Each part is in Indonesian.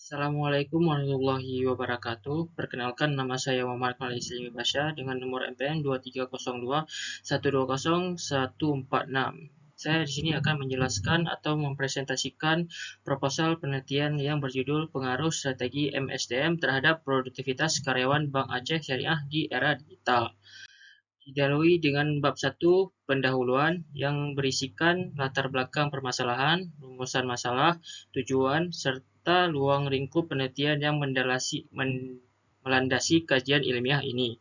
Assalamualaikum warahmatullahi wabarakatuh. Perkenalkan, nama saya Muhammad Khalid Salim Basya dengan nomor MPN 2302120146. Saya di sini akan menjelaskan atau mempresentasikan proposal penelitian yang berjudul Pengaruh Strategi MSDM terhadap Produktivitas Karyawan Bank Aceh Syariah di Era Digital. Didahului dengan bab 1 pendahuluan yang berisikan latar belakang permasalahan, rumusan masalah, tujuan, serta luang lingkup penelitian yang melandasi kajian ilmiah ini.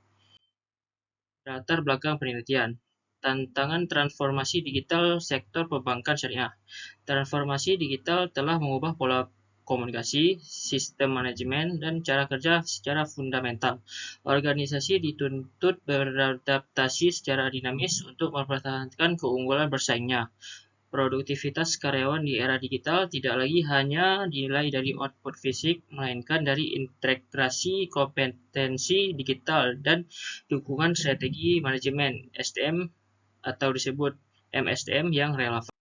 Latar belakang penelitian. Tantangan transformasi digital sektor perbankan syariah. Transformasi digital telah mengubah pola komunikasi, sistem manajemen, dan cara kerja secara fundamental. Organisasi dituntut beradaptasi secara dinamis untuk mempertahankan keunggulan bersaingnya. Produktivitas karyawan di era digital tidak lagi hanya dinilai dari output fisik, melainkan dari integrasi kompetensi digital dan dukungan strategi manajemen (SDM) atau disebut MSDM yang relevan.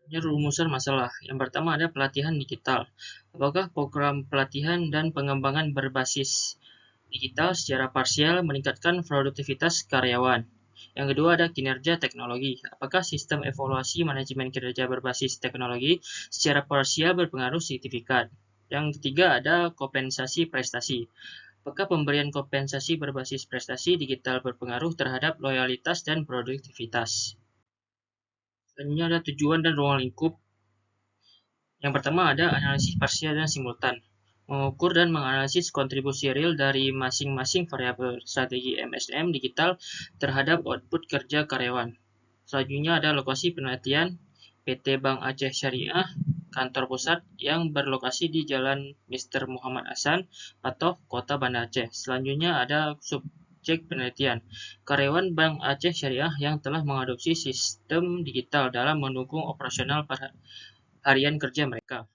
Rumusan masalah. Yang pertama ada pelatihan digital. Apakah program pelatihan dan pengembangan berbasis digital secara parsial meningkatkan produktivitas karyawan? Yang kedua ada kinerja teknologi. Apakah sistem evaluasi manajemen kinerja berbasis teknologi secara parsial berpengaruh signifikan? Yang ketiga ada kompensasi prestasi. Apakah pemberian kompensasi berbasis prestasi digital berpengaruh terhadap loyalitas dan produktivitas? Selanjutnya ada tujuan dan ruang lingkup. Yang pertama ada analisis parsial dan simultan. Mengukur dan menganalisis kontribusi real dari masing-masing variabel strategi MSDM digital terhadap output kerja karyawan. Selanjutnya ada lokasi penelitian PT Bank Aceh Syariah, kantor pusat yang berlokasi di Jalan Mr. Muhammad Hasan, Patoh, Kota Banda Aceh. Selanjutnya ada subjek penelitian, karyawan Bank Aceh Syariah yang telah mengadopsi sistem digital dalam mendukung operasional harian kerja mereka.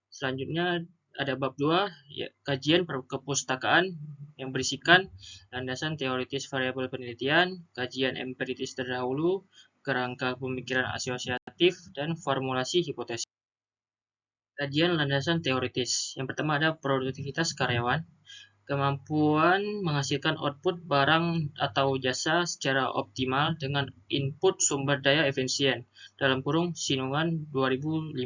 Selanjutnya ada bab 2, ya, kajian kepustakaan yang berisikan landasan teoritis variabel penelitian, kajian empiris terdahulu, kerangka pemikiran asosiatif, dan formulasi hipotesis. Kajian landasan teoritis. Yang pertama ada produktivitas karyawan, kemampuan menghasilkan output barang atau jasa secara optimal dengan input sumber daya efisien dalam kurung Sinungan 2005.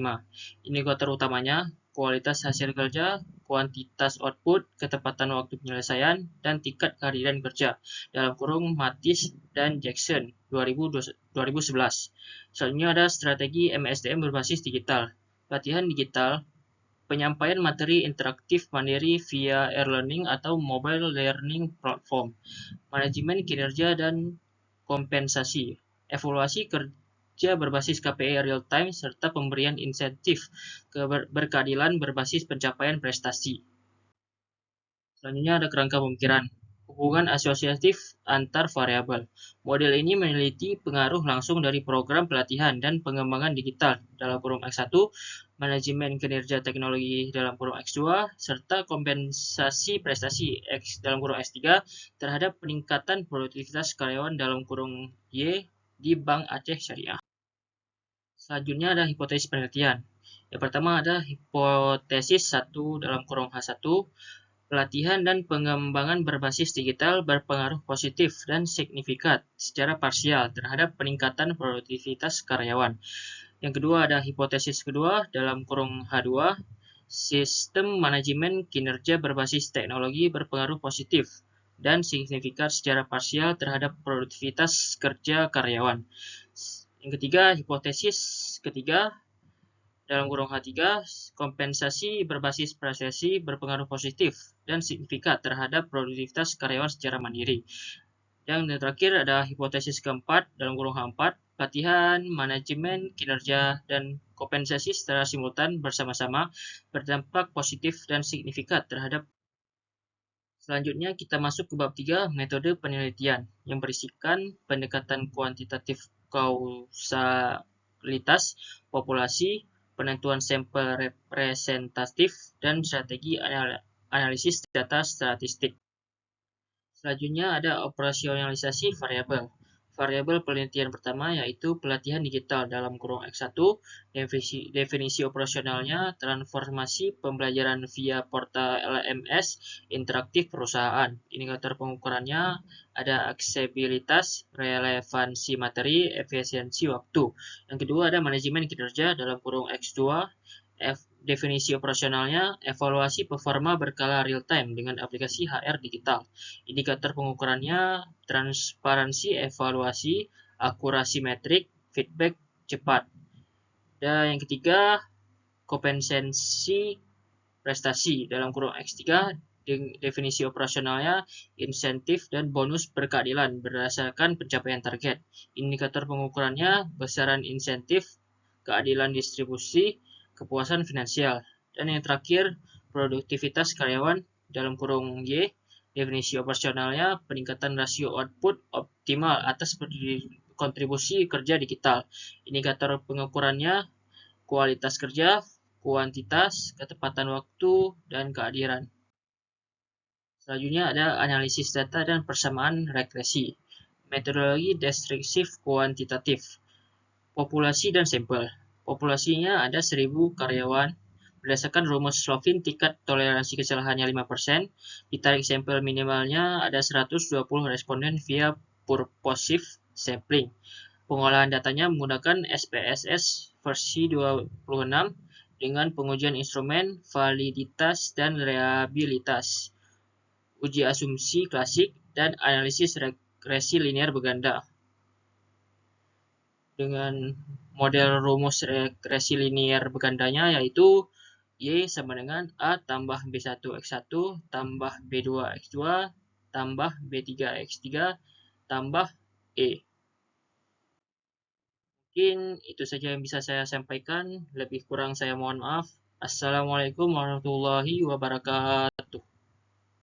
Indikator utamanya kualitas hasil kerja, kuantitas output, ketepatan waktu penyelesaian, dan tingkat kehadiran kerja dalam kurung Matis dan Jackson 2011. Selanjutnya ada strategi MSDM berbasis digital. Latihan digital, penyampaian materi interaktif mandiri via e-learning atau mobile learning platform, manajemen kinerja dan kompensasi, evaluasi kerja berbasis KPI real time, serta pemberian insentif berkeadilan berbasis pencapaian prestasi. Selanjutnya ada kerangka pemikiran. Hubungan asosiatif antar variabel. Model ini meneliti pengaruh langsung dari program pelatihan dan pengembangan digital dalam kurung X1, manajemen kinerja teknologi dalam kurung X2, serta kompensasi prestasi X dalam kurung X3 terhadap peningkatan produktivitas karyawan dalam kurung Y di Bank Aceh Syariah. Selanjutnya ada hipotesis penelitian. Yang pertama ada hipotesis 1 dalam kurung H1, pelatihan dan pengembangan berbasis digital berpengaruh positif dan signifikan secara parsial terhadap peningkatan produktivitas karyawan. Yang kedua ada hipotesis kedua dalam kurung H2, sistem manajemen kinerja berbasis teknologi berpengaruh positif dan signifikan secara parsial terhadap produktivitas kerja karyawan. Yang ketiga, hipotesis ketiga dalam kurung H3, kompensasi berbasis prestasi berpengaruh positif dan signifikan terhadap produktivitas karyawan secara mandiri. Yang terakhir ada hipotesis keempat dalam kurung H4, pelatihan, manajemen, kinerja, dan kompensasi secara simultan bersama-sama berdampak positif dan signifikan terhadap. Selanjutnya kita masuk ke bab 3, metode penelitian yang berisikan pendekatan kuantitatif kausalitas populasi, penentuan sampel representatif, dan strategi analisis data statistik. Selanjutnya ada operasionalisasi variabel. Variabel penelitian pertama yaitu pelatihan digital dalam kurung X1, definisi operasionalnya, transformasi pembelajaran via portal LMS, interaktif perusahaan. Indikator pengukurannya ada aksesibilitas, relevansi materi, efisiensi waktu. Yang kedua ada manajemen kinerja dalam kurung X2, definisi operasionalnya, evaluasi performa berkala real time dengan aplikasi HR digital. Indikator pengukurannya, transparansi evaluasi, akurasi metrik, feedback cepat. Dan yang ketiga, kompetensi prestasi dalam kurung X3, definisi operasionalnya, insentif dan bonus berkeadilan berdasarkan pencapaian target. Indikator pengukurannya, besaran insentif, keadilan distribusi, kepuasan finansial. Dan yang terakhir, produktivitas karyawan dalam kurung Y, definisi operasionalnya, peningkatan rasio output optimal atas kontribusi kerja digital. Indikator pengukurannya, kualitas kerja, kuantitas, ketepatan waktu, dan kehadiran. Selanjutnya ada analisis data dan persamaan regresi. Metodologi deskriptif kuantitatif. Populasi dan sampel. Populasinya ada 1000 karyawan. Berdasarkan rumus Slovin, tingkat toleransi kesalahannya 5%. Ditarik sampel minimalnya ada 120 responden via purposive sampling. Pengolahan datanya menggunakan SPSS versi 26 dengan pengujian instrumen, validitas, dan reliabilitas, uji asumsi klasik, dan analisis regresi linear berganda. Dengan model rumus regresi linear bergandanya yaitu Y sama dengan A tambah B1 X1 tambah B2 X2 tambah B3 X3 tambah E. Mungkin itu saja yang bisa saya sampaikan. Lebih kurang saya mohon maaf. Assalamualaikum warahmatullahi wabarakatuh.